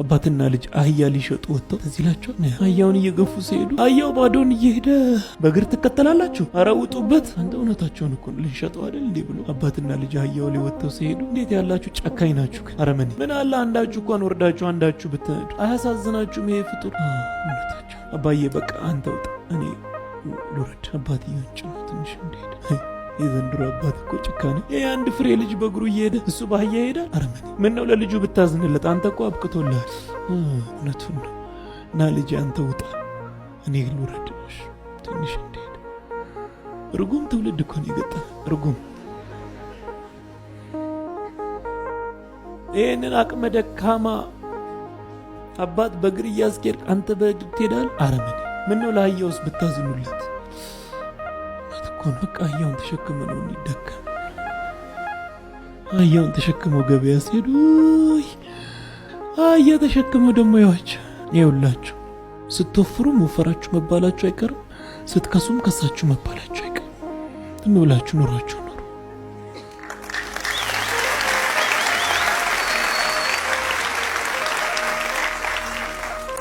አባትና ልጅ አህያ ሊሸጡ ወጥተው ተዚላቸው አህያውን እየገፉ ሲሄዱ አህያው ባዶን እየሄደ በእግር ትከተላላችሁ? አረ ውጡበት! አንተ እውነታቸውን እኮ ልንሸጠው አይደል እንዴ ብሎ አባትና ልጅ አህያው ላይ ወጥተው ሲሄዱ እንዴት ያላችሁ ጨካኝ ናችሁ! አረመኔ! ምን አለ አንዳችሁ እንኳን ወርዳችሁ አንዳችሁ ብትነዱ አያሳዝናችሁም? ይሄ ፍጡር እውነታቸው። አባዬ በቃ አንተ ውጣ፣ እኔ ልውረድ። አባትየውን ጭኖ ትንሽ እንደሄደ የዘንድሮ አባት እኮ ጭካኔ። ይሄ አንድ ፍሬ ልጅ በእግሩ እየሄደ እሱ በአህያ ይሄዳል? አረመኔ! ምን ነው ለልጁ ብታዝንለት? አንተ እኮ አብቅቶልሃል። እውነቱን ነው። እና ልጅ አንተ ውጣ፣ እኔ ልውረድ ትንሽ እንደሄደ። ርጉም ትውልድ እኮ ነው የገጠመ ርጉም። ይህንን አቅመ ደካማ አባት በእግር እያስኬድክ አንተ በእግር ትሄዳለህ? አረመኔ! ምን ነው ለአህያውስ ብታዝኑለት? በቃ አህያውን ተሸክመው ነው እንዲደከም። አህያውን ተሸክመው ገበያ ሲሄዱ አህያ ተሸክመው ደግሞ ይኸውላችሁ ስትወፍሩ መወፈራችሁ መባላችሁ አይቀርም፣ ስትከሱም ከሳችሁ መባላችሁ አይቀርም። ዝም ብላችሁ ኑሯችሁ